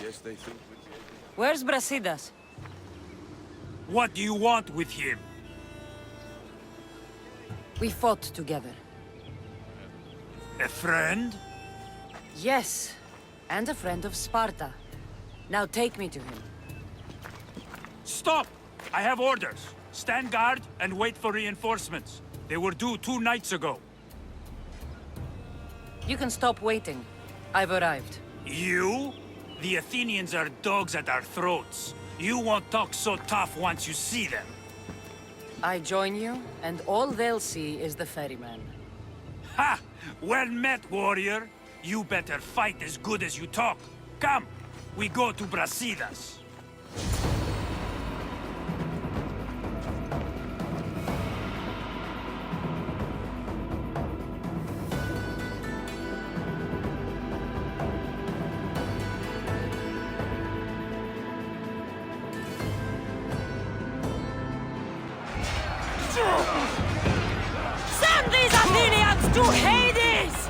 Guess they think we... Where's Brasidas? What do you want with him? We fought together. A friend? Yes, and a friend of Sparta. Now take me to him. Stop! I have orders. Stand guard and wait for reinforcements. They were due 2 nights ago. You can stop waiting. I've arrived. You? The Athenians are dogs at our throats. You won't talk so tough once you see them. I join you, and all they'll see is the ferryman. Ha! Well met, warrior. You better fight as good as you talk. Come, we go to Brasidas. Send these Athenians to Hades!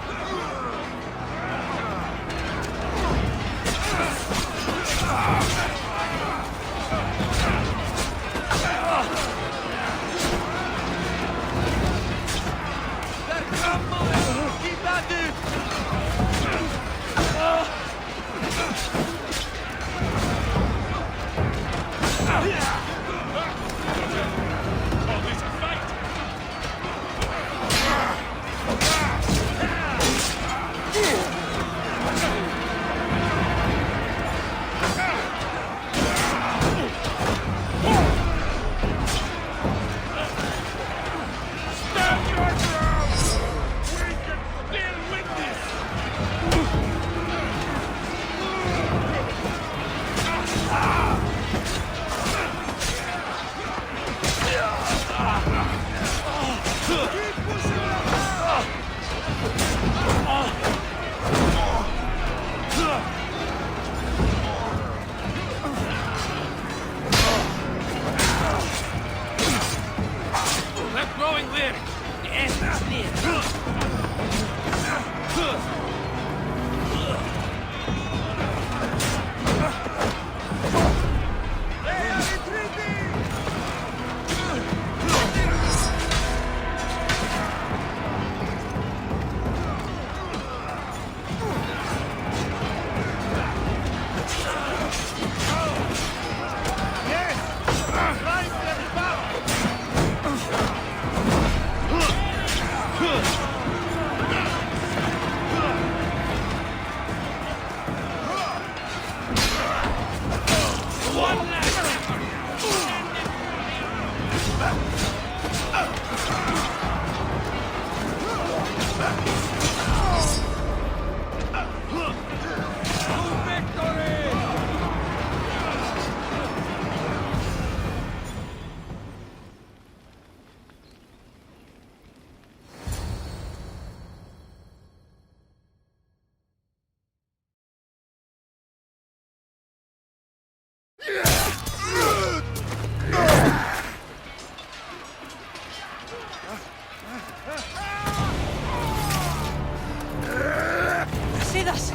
Brasidas!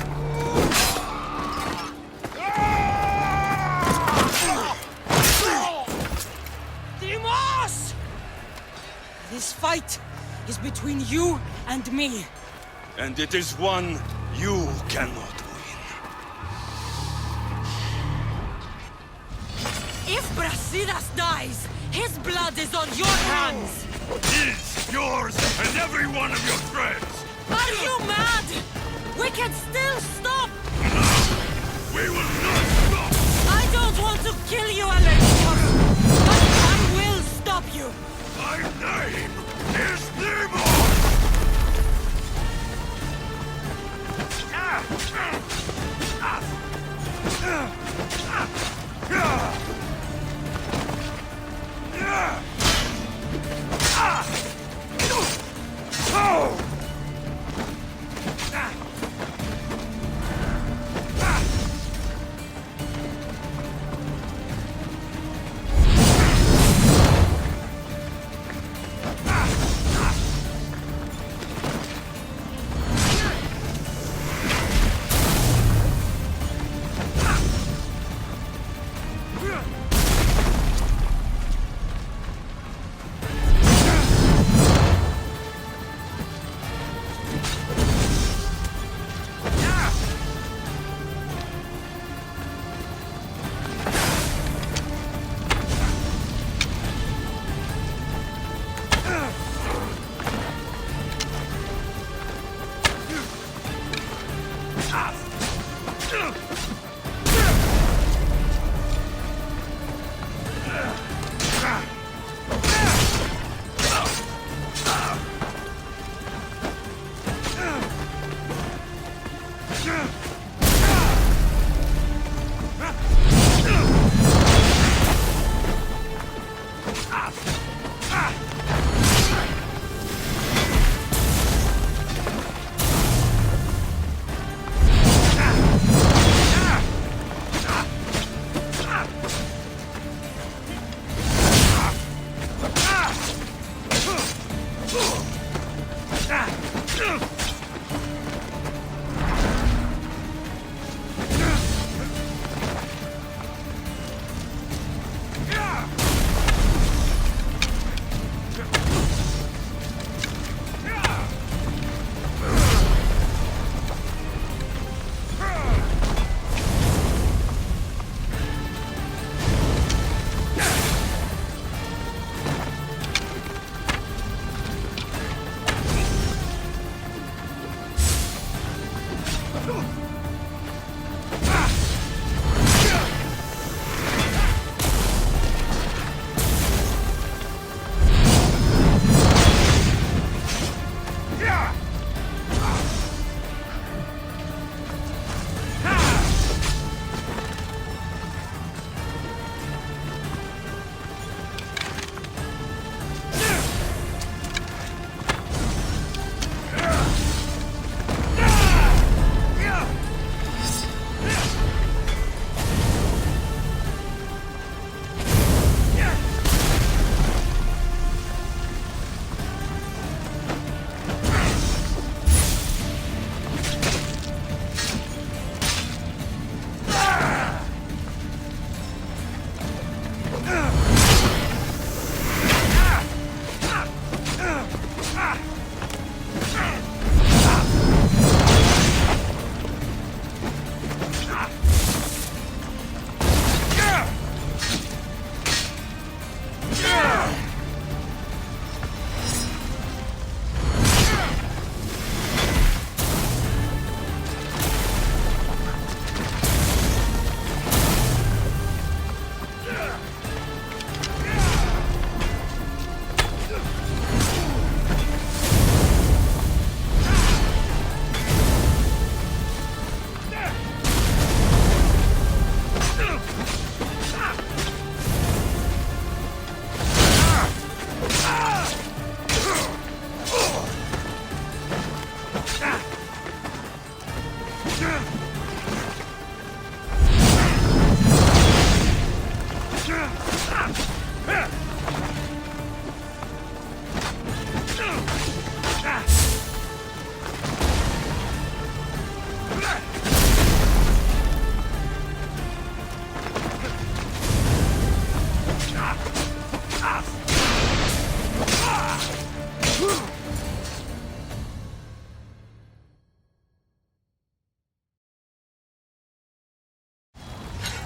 Dimos! This fight is between you and me. And it is one you cannot win. If Brasidas dies, his blood is on your hands! His, yours, and every one of your friends! Are you mad? We can still stop! We will not stop! I don't want to kill you, Alexis, but I will stop you! My name is Nemo!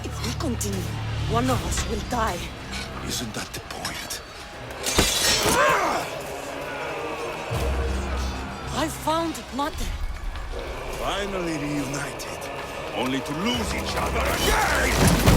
If we continue, one of us will die. Isn't that the point? I found Mate. Finally reunited, only to lose each other again!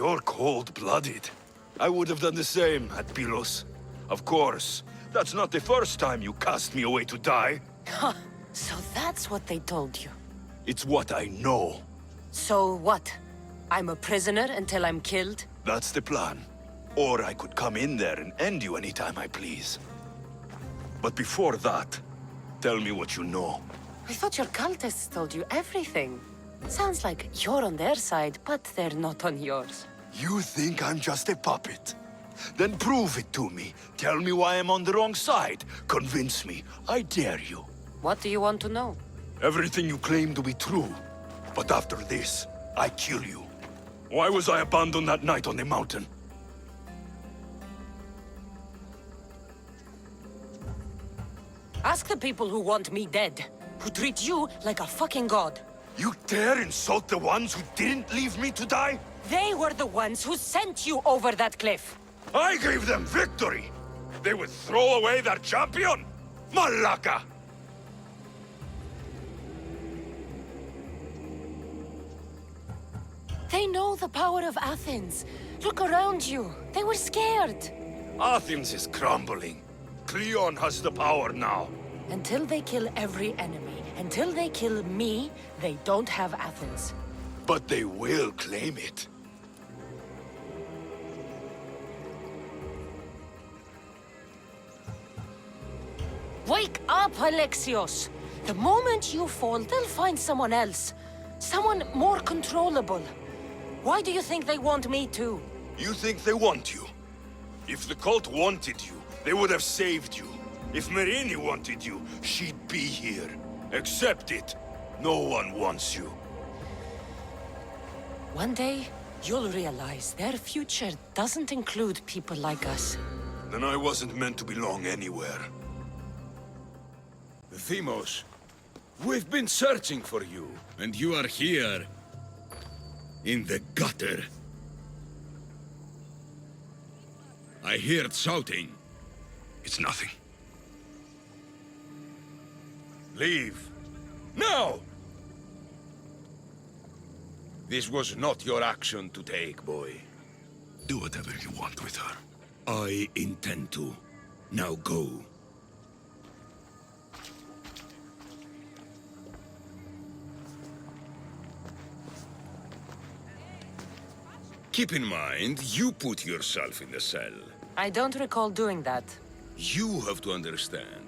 You're cold-blooded. I would have done the same at Pylos. Of course, that's not the first time you cast me away to die. Huh. So that's what they told you. It's what I know. So what? I'm a prisoner until I'm killed? That's the plan. Or I could come in there and end you anytime I please. But before that, tell me what you know. I thought your cultists told you everything. Sounds like you're on their side, but they're not on yours. You think I'm just a puppet? Then prove it to me. Tell me why I'm on the wrong side. Convince me. I dare you. What do you want to know? Everything you claim to be true. But after this, I kill you. Why was I abandoned that night on the mountain? Ask the people who want me dead, who treat you like a fucking god. You dare insult the ones who didn't leave me to die? They were the ones who sent you over that cliff. I gave them victory! They would throw away their champion? Malaka! They know the power of Athens. Look around you. They were scared. Athens is crumbling. Cleon has the power now. Until they kill every enemy, until they kill me, they don't have Athens. But they will claim it. Wake up, Alexios! The moment you fall, they'll find someone else. Someone more controllable. Why do you think they want me too? You think they want you? If the cult wanted you, they would have saved you. If Merini wanted you, she'd be here. Accept it. No one wants you. One day, you'll realize their future doesn't include people like us. Then I wasn't meant to belong anywhere. Themos, we've been searching for you, and you are here. In the gutter. I heard shouting. It's nothing. Leave. Now! This was not your action to take, boy. Do whatever you want with her. I intend to. Now go. Keep in mind, you put yourself in the cell. I don't recall doing that. You have to understand.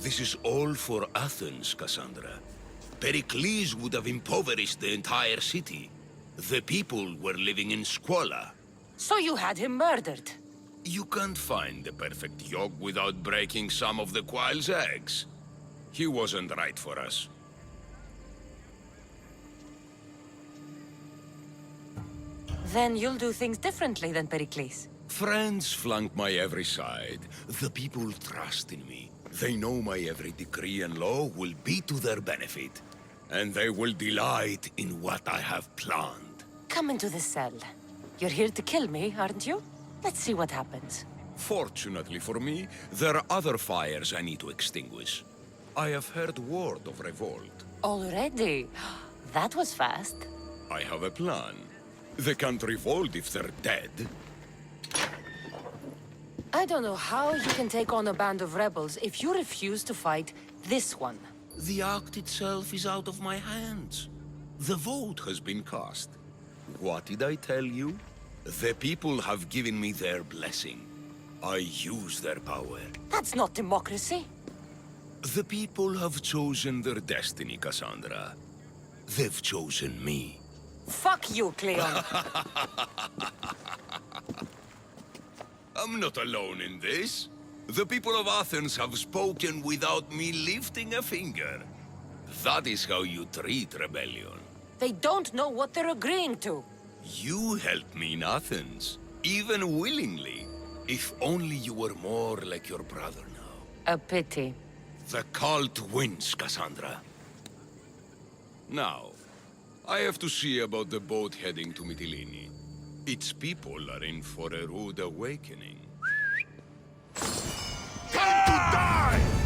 This is all for Athens, Cassandra. Pericles would have impoverished the entire city. The people were living in squalor. So you had him murdered? You can't find the perfect yolk without breaking some of the quail's eggs. He wasn't right for us. Then you'll do things differently than Pericles. Friends flank my every side. The people trust in me. They know my every decree and law will be to their benefit. And they will delight in what I have planned. Come into the cell. You're here to kill me, aren't you? Let's see what happens. Fortunately for me, there are other fires I need to extinguish. I have heard word of revolt. Already? That was fast. I have a plan. They can't revolt if they're dead. I don't know how you can take on a band of rebels if you refuse to fight this one. The act itself is out of my hands. The vote has been cast. What did I tell you? The people have given me their blessing. I use their power. That's not democracy. The people have chosen their destiny, Cassandra. They've chosen me. Fuck you, Cleon. I'm not alone in this. The people of Athens have spoken without me lifting a finger. That is how you treat rebellion. They don't know what they're agreeing to. You helped me in Athens, even willingly. If only you were more like your brother now. A pity. The cult wins, Cassandra. Now, I have to see about the boat heading to Mytilene. Its people are in for a rude awakening. Time to die!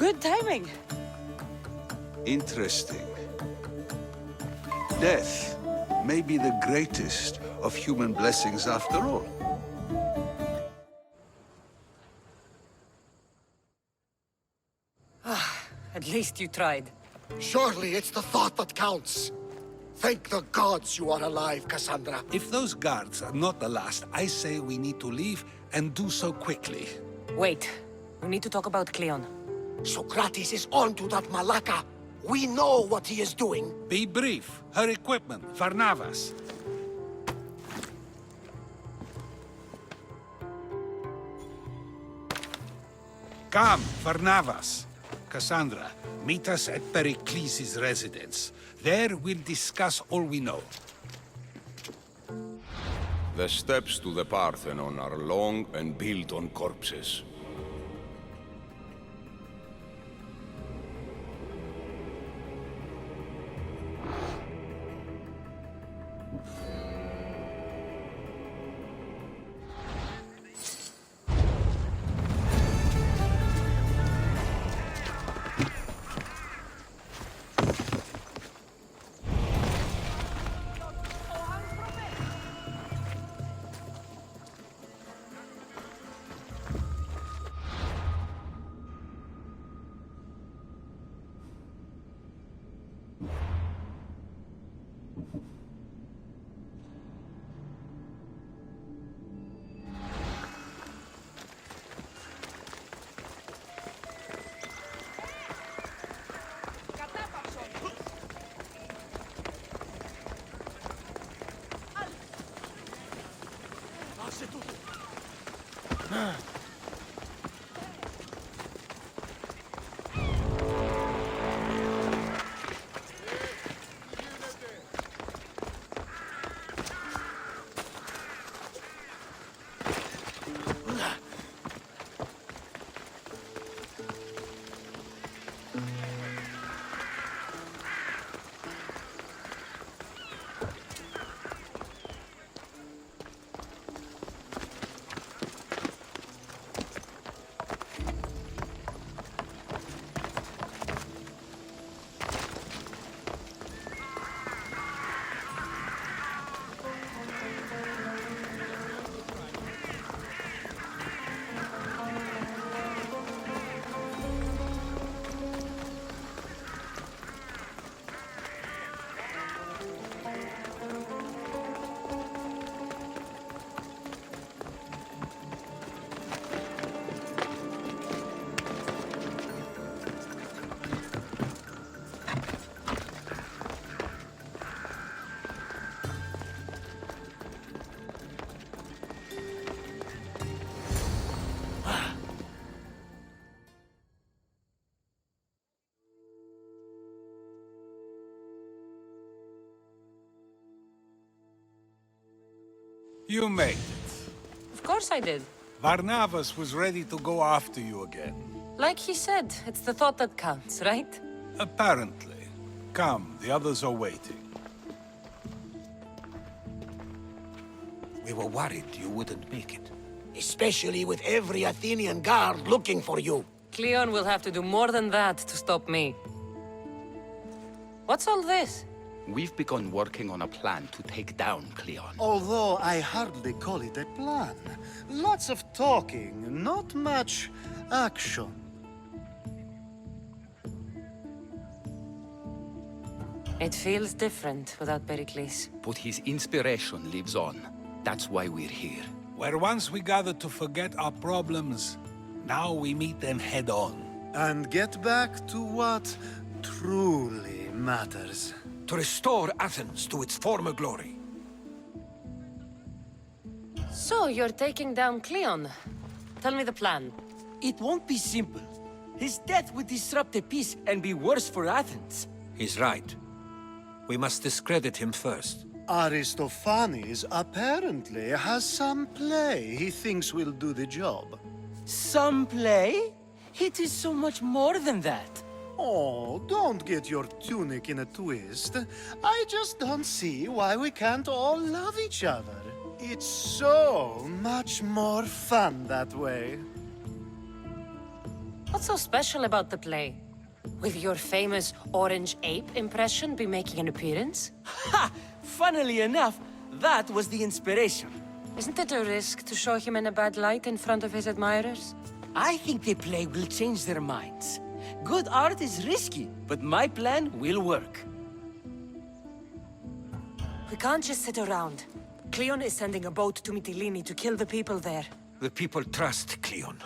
Good timing. Interesting. Death may be the greatest of human blessings after all. At least you tried. Surely it's the thought that counts. Thank the gods you are alive, Cassandra. If those guards are not the last, I say we need to leave and do so quickly. Wait. We need to talk about Cleon. Socrates is onto that Malaka. We know what he is doing. Be brief. Her equipment, Varnavas. Come, Varnavas. Cassandra, meet us at Pericles' residence. There we'll discuss all we know. The steps to the Parthenon are long and built on corpses. You made it. Of course I did. Varnavas was ready to go after you again. Like he said, it's the thought that counts, right? Apparently. Come, the others are waiting. We were worried you wouldn't make it. Especially with every Athenian guard looking for you. Cleon will have to do more than that to stop me. What's all this? We've begun working on a plan to take down Cleon. Although I hardly call it a plan. Lots of talking, not much action. It feels different without Pericles. But his inspiration lives on. That's why we're here. Where once we gathered to forget our problems, now we meet them head on. And get back to what truly matters. To restore Athens to its former glory. So, you're taking down Cleon. Tell me the plan. It won't be simple. His death would disrupt the peace and be worse for Athens. He's right. We must discredit him first. Aristophanes apparently has some play he thinks will do the job. Some play? It is so much more than that. Oh, don't get your tunic in a twist. I just don't see why we can't all love each other. It's so much more fun that way. What's so special about the play? Will your famous orange ape impression be making an appearance? Ha! Funnily enough, that was the inspiration. Isn't it a risk to show him in a bad light in front of his admirers? I think the play will change their minds. Good art is risky, but my plan will work. We can't just sit around. Cleon is sending a boat to Mytilene to kill the people there. The people trust Cleon.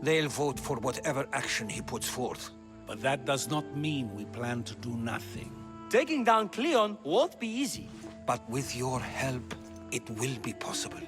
They'll vote for whatever action he puts forth. But that does not mean we plan to do nothing. Taking down Cleon won't be easy. But with your help, it will be possible.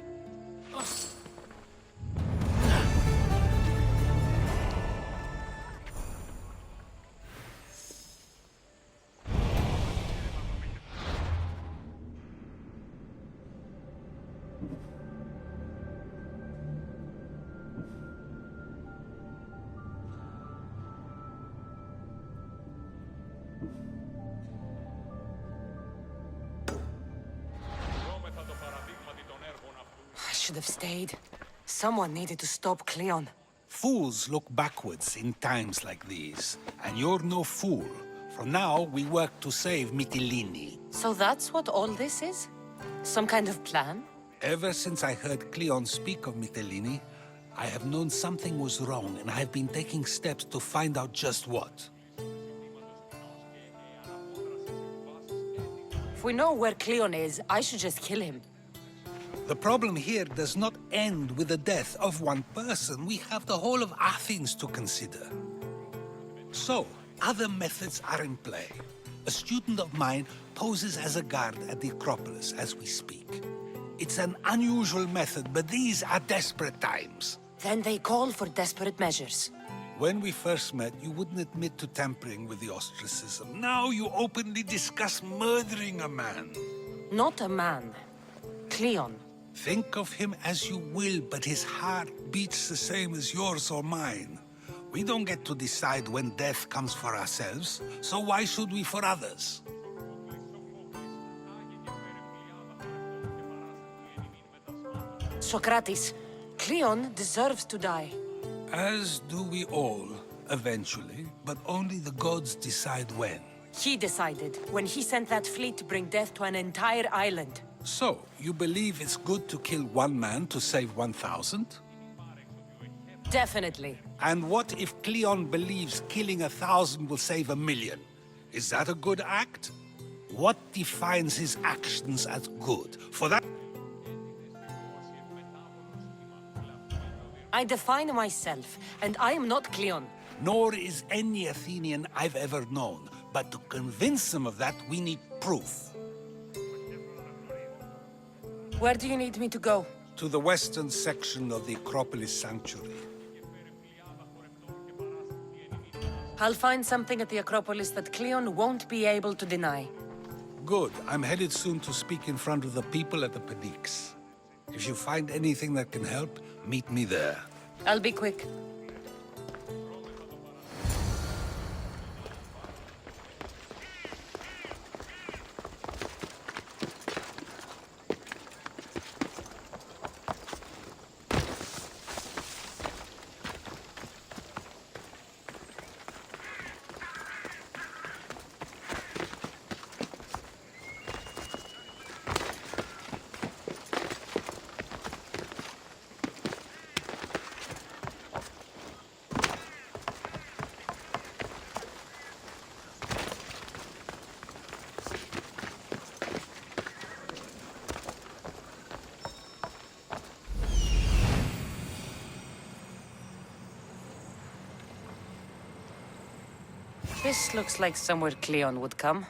I should have stayed. Someone needed to stop Cleon. Fools look backwards in times like these, and you're no fool. From now, we work to save Mytilene. So that's what all this is? Some kind of plan? Ever since I heard Cleon speak of Mytilene, I have known something was wrong, and I have been taking steps to find out just what. If we know where Cleon is, I should just kill him. The problem here does not end with the death of one person. We have the whole of Athens to consider. So, other methods are in play. A student of mine poses as a guard at the Acropolis as we speak. It's an unusual method, but these are desperate times. Then they call for desperate measures. When we first met, you wouldn't admit to tampering with the ostracism. Now you openly discuss murdering a man. Not a man. Cleon. Think of him as you will, but his heart beats the same as yours or mine. We don't get to decide when death comes for ourselves, so why should we for others? Socrates, Cleon deserves to die. As do we all, eventually, but only the gods decide when. He decided when he sent that fleet to bring death to an entire island. So, you believe it's good to kill one man to save 1,000? Definitely. And what if Cleon believes killing 1,000 will save 1,000,000? Is that a good act? What defines his actions as good? For that... I define myself, and I am not Cleon. Nor is any Athenian I've ever known. But to convince them of that, we need proof. Where do you need me to go? To the western section of the Acropolis Sanctuary. I'll find something at the Acropolis that Cleon won't be able to deny. Good. I'm headed soon to speak in front of the people at the Pnyx. If you find anything that can help, meet me there. I'll be quick. This looks like somewhere Cleon would come.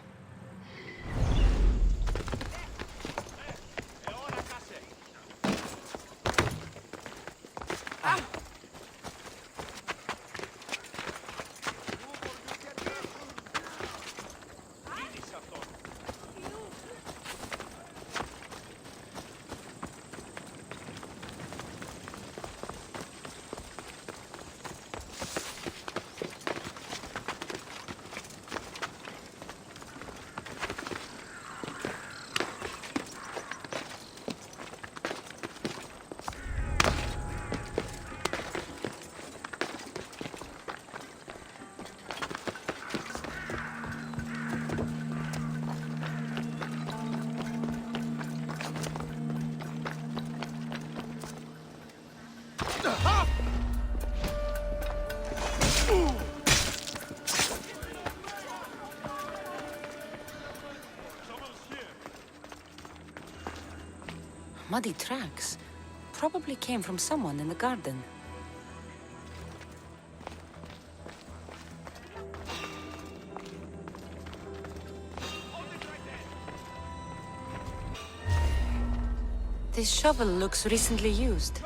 Muddy tracks. Probably came from someone in the garden. This shovel looks recently used.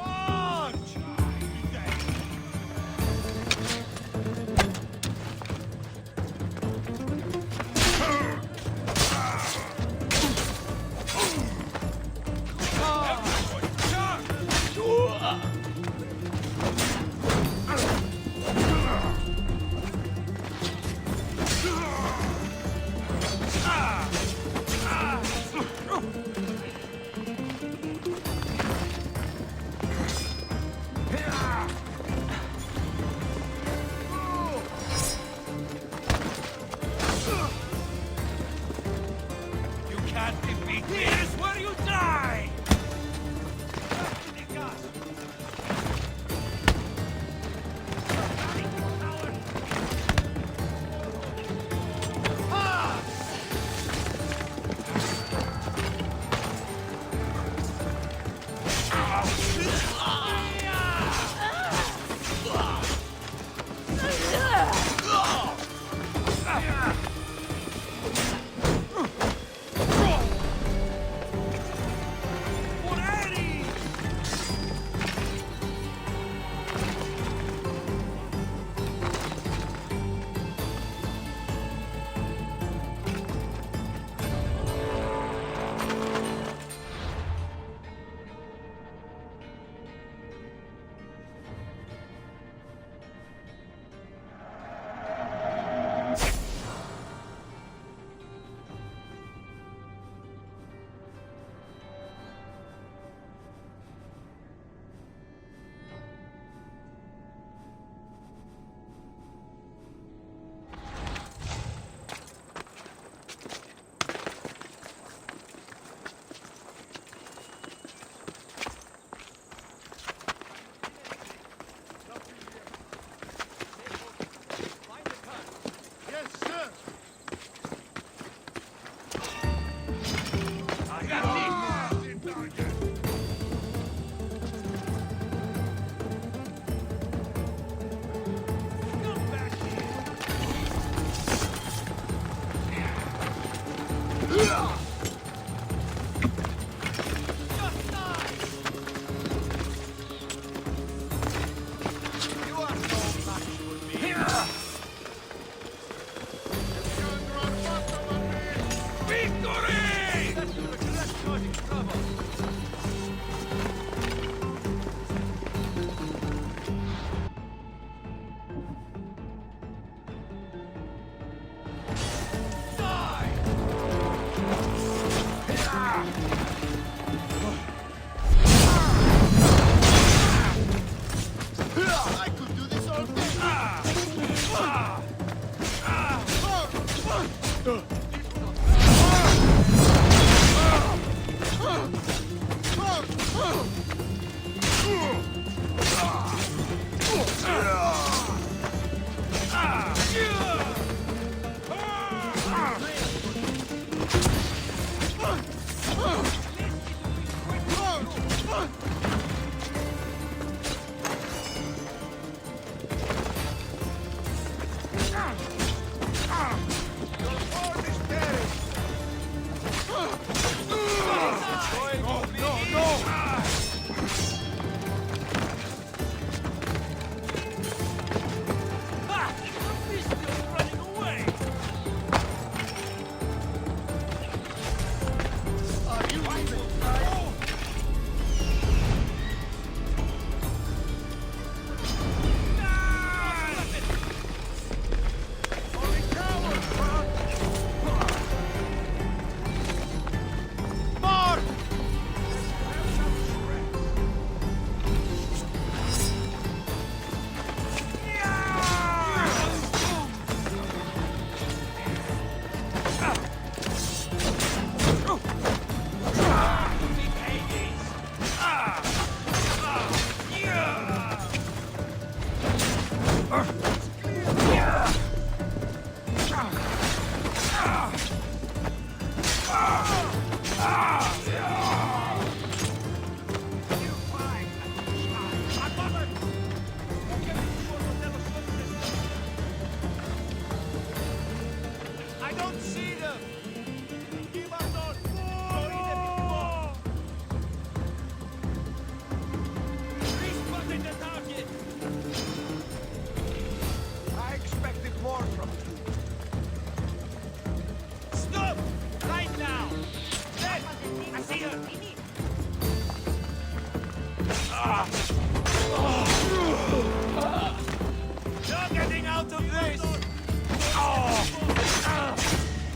out of this!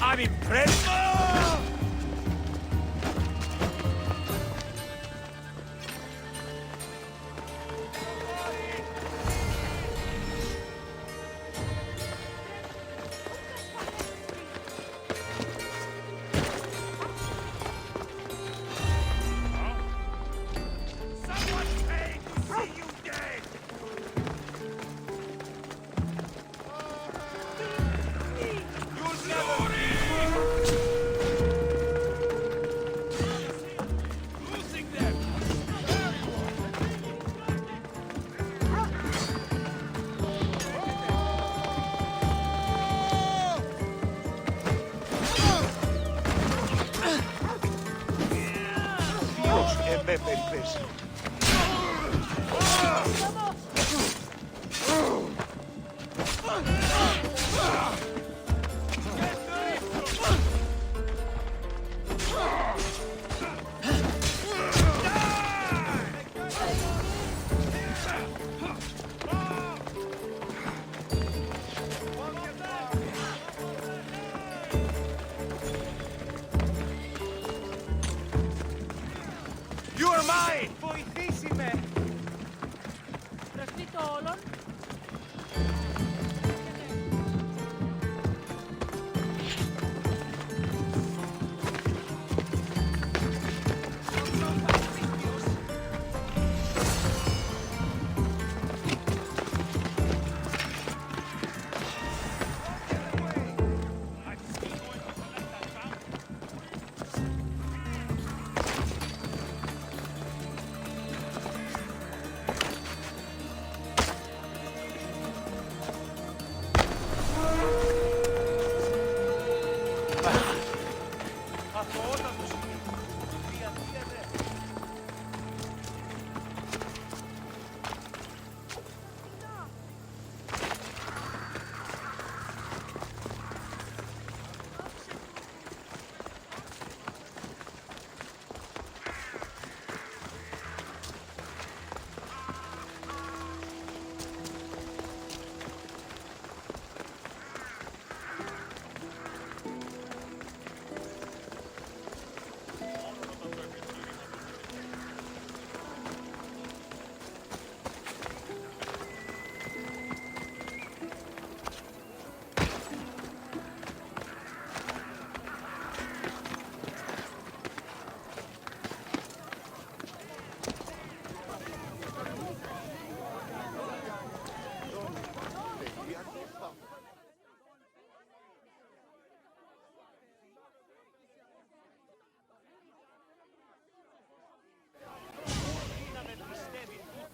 I'm impressed! Someone's paying to see you dead! You'll never losing them! You're mine!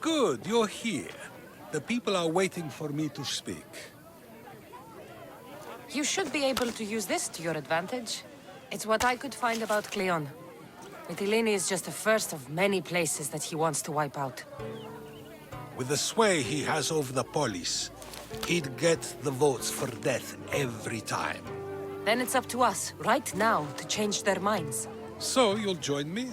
Good, you're here. The people are waiting for me to speak. You should be able to use this to your advantage. It's what I could find about Cleon. Mytilene is just the first of many places that he wants to wipe out. With the sway he has over the police, he'd get the votes for death every time. Then it's up to us, right now, to change their minds. So you'll join me?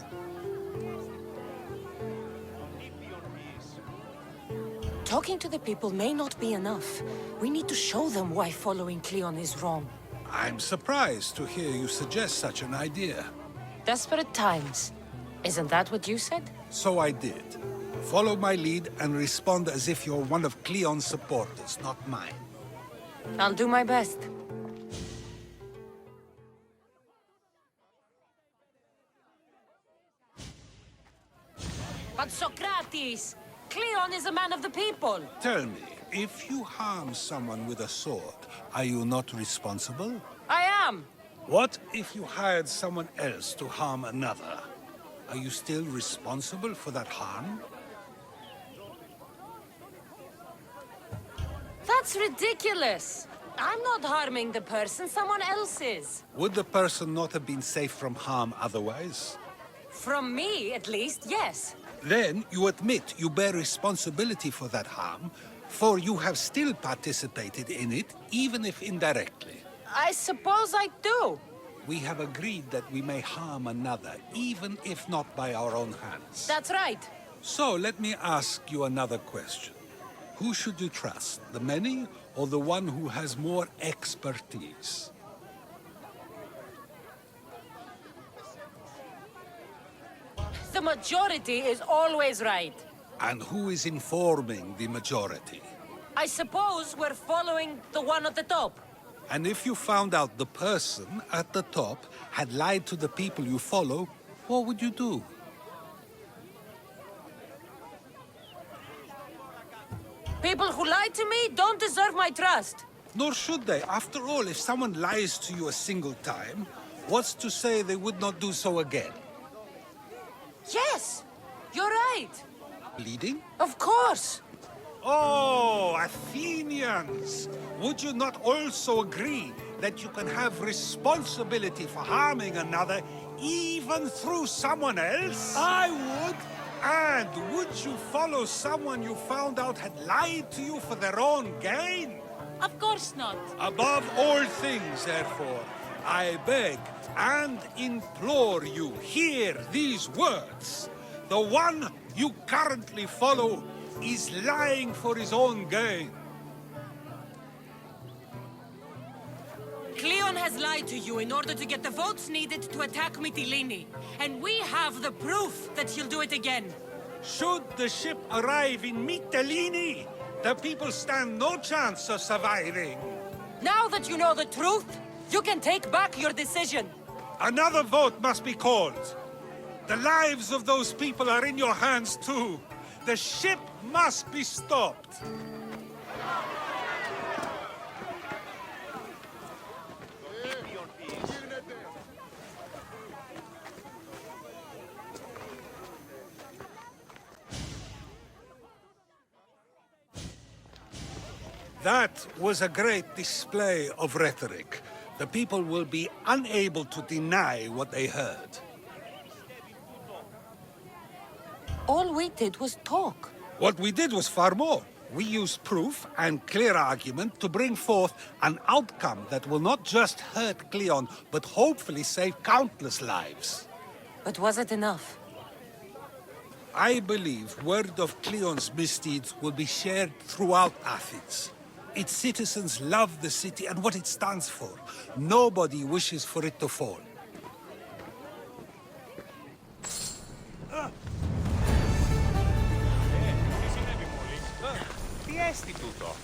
Talking to the people may not be enough. We need to show them why following Cleon is wrong. I'm surprised to hear you suggest such an idea. Desperate times. Isn't that what you said? So I did. Follow my lead and respond as if you're one of Cleon's supporters, not mine. I'll do my best. But Socrates! Cleon is a man of the people! Tell me, if you harm someone with a sword, are you not responsible? I am! What if you hired someone else to harm another? Are you still responsible for that harm? That's ridiculous! I'm not harming the person, someone else is. Would the person not have been safe from harm otherwise? From me, at least, yes. Then you admit you bear responsibility for that harm, for you have still participated in it, even if indirectly. I suppose I do. We have agreed that we may harm another, even if not by our own hands. That's right. So let me ask you another question. Who should you trust, the many or the one who has more expertise? The majority is always right. And who is informing the majority? I suppose we're following the one at the top. And if you found out the person at the top had lied to the people you follow, what would you do? People who lie to me don't deserve my trust. Nor should they. After all, if someone lies to you a single time, what's to say they would not do so again? Yes, you're right. Bleeding? Of course. Oh, Athenians! Would you not also agree that you can have responsibility for harming another even through someone else? I would. And would you follow someone you found out had lied to you for their own gain? Of course not. Above all things, therefore, I beg and implore you, hear these words. The one you currently follow is lying for his own gain. Cleon has lied to you in order to get the votes needed to attack Mytilene. And we have the proof that he'll do it again. Should the ship arrive in Mytilene, the people stand no chance of surviving. Now that you know the truth, you can take back your decision. Another vote must be called. The lives of those people are in your hands too. The ship must be stopped. That was a great display of rhetoric. The people will be unable to deny what they heard. All we did was talk. What we did was far more. We used proof and clear argument to bring forth an outcome that will not just hurt Cleon, but hopefully save countless lives. But was it enough? I believe word of Cleon's misdeeds will be shared throughout Athens. Its citizens love the city and what it stands for. Nobody wishes for it to fall. Τι έστι τούτο?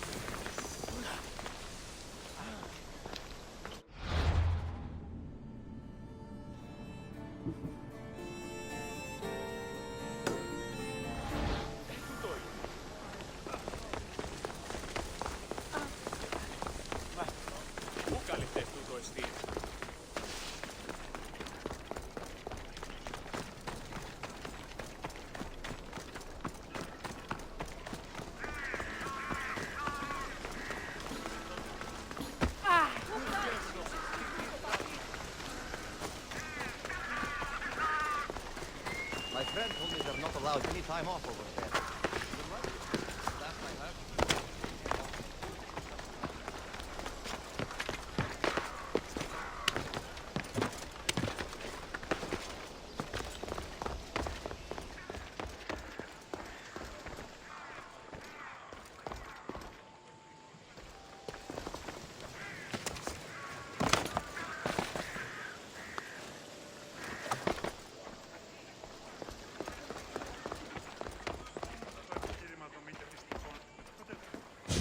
Πού καλυφθες τούτο εστί? My friend told me they're not allowed any time off over there. Last I heard.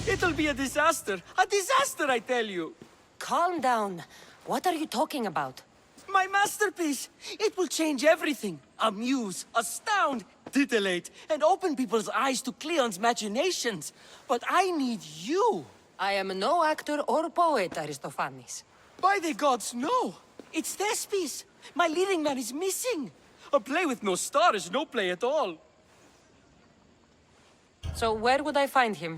It'll be a disaster. A disaster, I tell you. Calm down. What are you talking about? My masterpiece. It will change everything. Amuse, astound, titillate, and open people's eyes to Cleon's machinations. But I need you. I am no actor or poet, Aristophanes. By the gods, no. It's Thespis. My leading man is missing. A play with no star is no play at all. So where would I find him?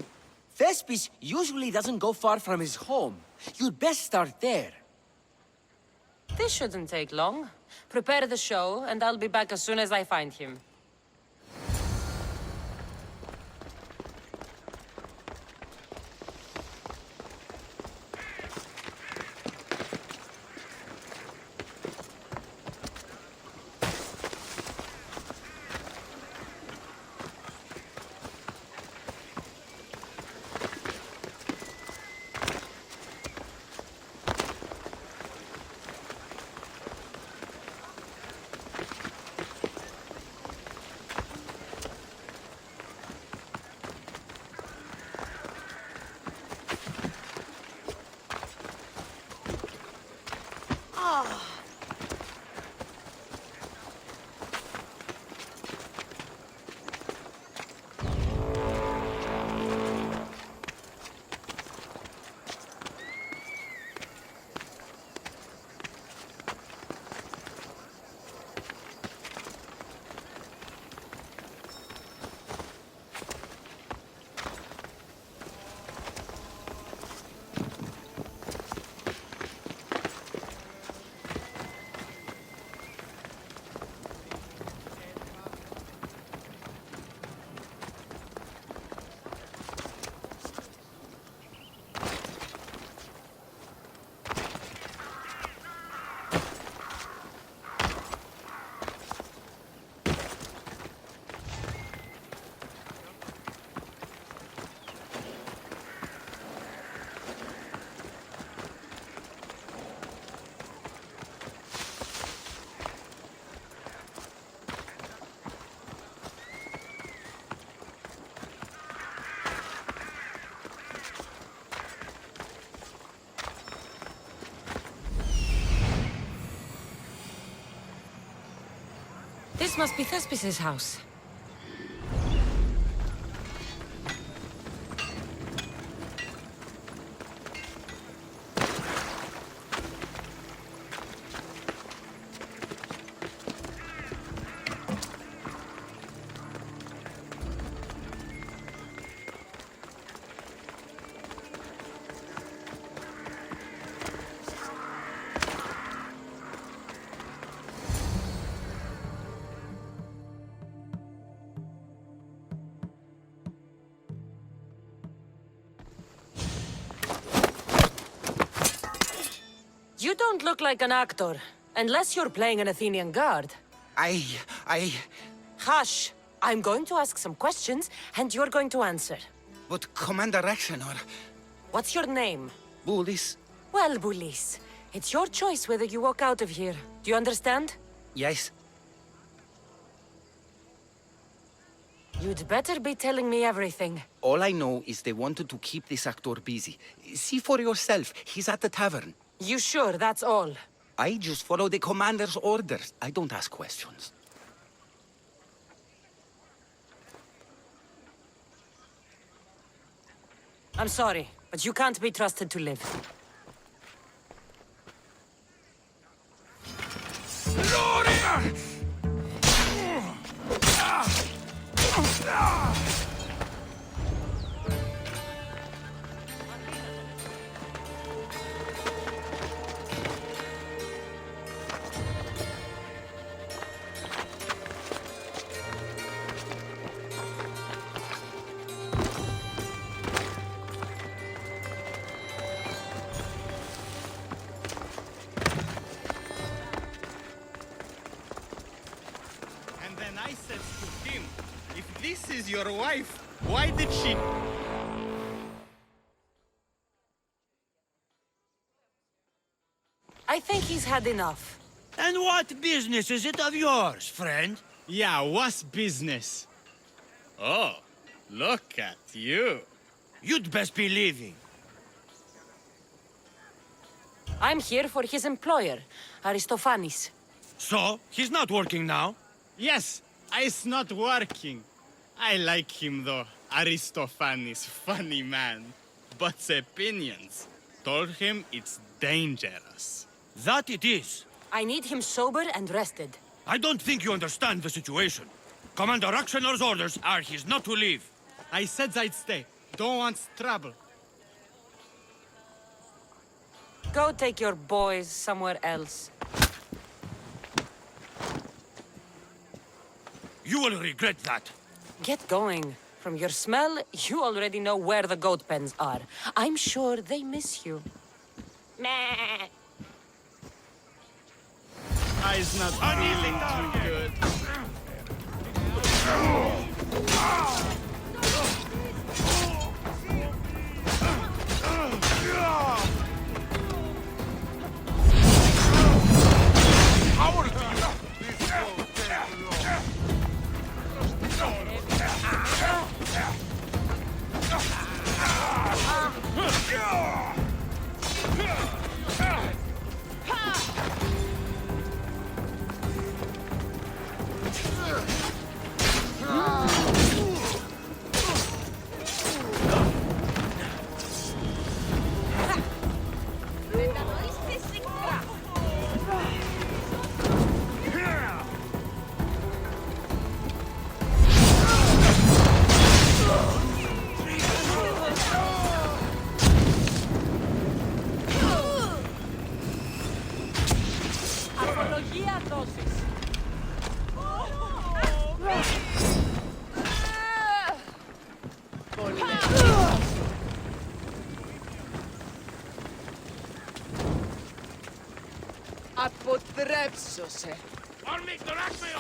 Thespis usually doesn't go far from his home. You'd best start there. This shouldn't take long. Prepare the show, and I'll be back as soon as I find him. This must be Thespis' house. You don't look like an actor, unless you're playing an Athenian guard. I... Hush! I'm going to ask some questions, and you're going to answer. But Commander Rexenor... What's your name? Bullis? Well, Bulis, it's your choice whether you walk out of here. Do you understand? Yes. You'd better be telling me everything. All I know is they wanted to keep this actor busy. See for yourself, he's at the tavern. You sure that's all? I just follow the commander's orders. I don't ask questions. I'm sorry, but you can't be trusted to live. And then I said to him, if this is your wife, why did she... I think he's had enough. And what business is it of yours, friend? Yeah, what's business? Oh, look at you. You'd best be leaving. I'm here for his employer, Aristophanes. So, he's not working now? Yes, it's not working. I like him though. Aristophanes, funny man. But opinions. Told him it's dangerous. That it is. I need him sober and rested. I don't think you understand the situation. Commander Rexenor's orders are he's not to leave. I said I'd stay. Don't want trouble. Go take your boys somewhere else. You will regret that. Get going. From your smell, you already know where the goat pens are. I'm sure they miss you. Meh. I's not feeling too good.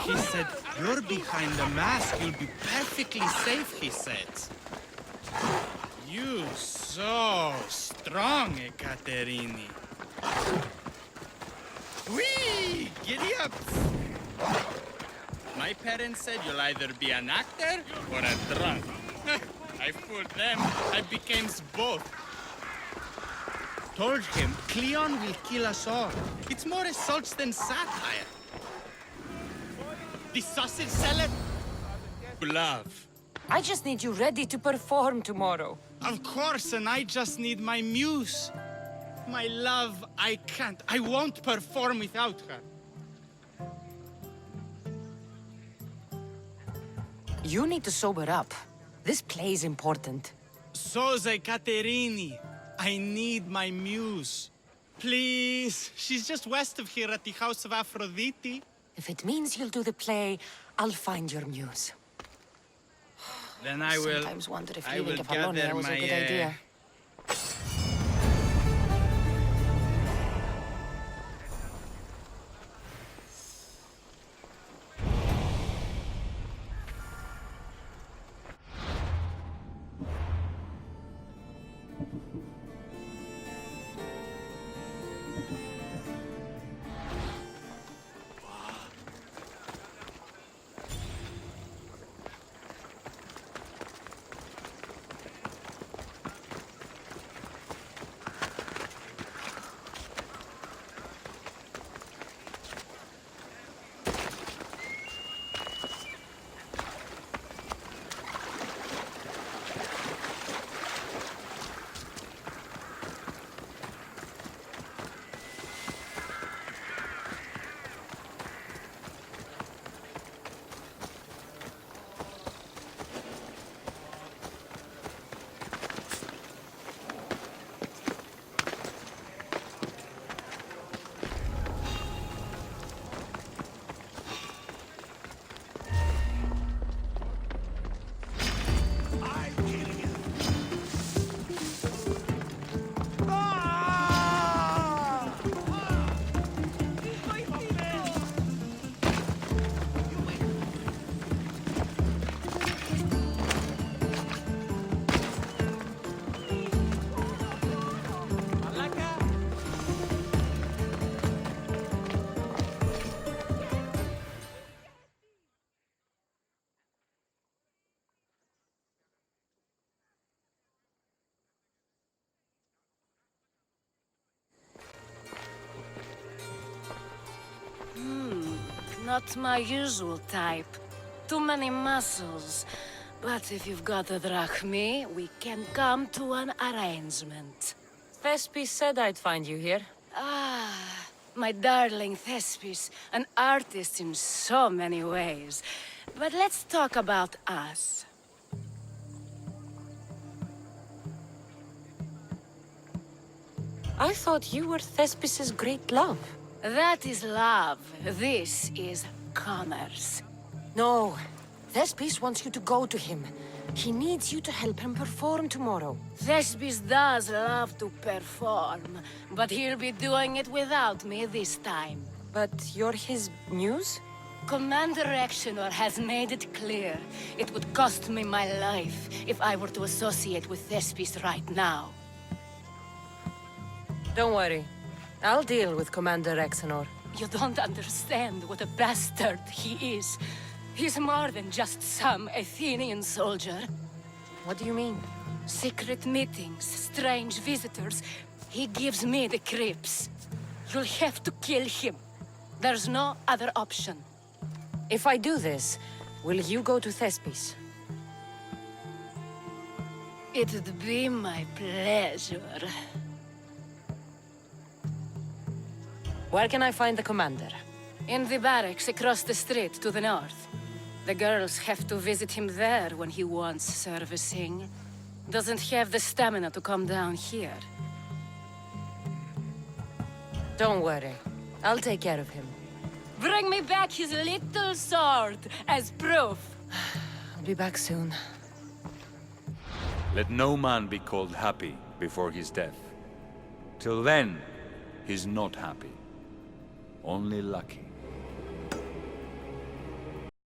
He said, you're behind the mask, you'll be perfectly safe, he said. You so strong, Ekaterini. Whee! Giddy up! My parents said you'll either be an actor or a drunk. I fooled them. I became both. Told him Cleon will kill us all. It's more assaults than satire. The sausage salad? Love. I just need you ready to perform tomorrow. Of course, and I just need my muse. My love, I can't. I won't perform without her. You need to sober up. This play is important. Soze Caterini. I need my muse. Please. She's just west of here at the House of Aphrodite. If it means you'll do the play, I'll find your muse. Then I will. Sometimes wonder if I leaving will Kefalonia gather was a my, good idea. Not my usual type. Too many muscles. But if you've got a drachmi, we can come to an arrangement. Thespis said I'd find you here. Ah, my darling Thespis, an artist in so many ways. But let's talk about us. I thought you were Thespis's great love. That is love. This is commerce. No. Thespis wants you to go to him. He needs you to help him perform tomorrow. Thespis does love to perform, but he'll be doing it without me this time. But you're his muse? Commander Rexenor has made it clear. It would cost me my life if I were to associate with Thespis right now. Don't worry. I'll deal with Commander Rexenor. You don't understand what a bastard he is. He's more than just some Athenian soldier. What do you mean? Secret meetings, strange visitors. He gives me the creeps. You'll have to kill him. There's no other option. If I do this, will you go to Thespis? It'd be my pleasure. Where can I find the commander? In the barracks across the street to the north. The girls have to visit him there when he wants servicing. Doesn't have the stamina to come down here. Don't worry. I'll take care of him. Bring me back his little sword as proof. I'll be back soon. Let no man be called happy before his death. Till then, he's not happy. Only lucky.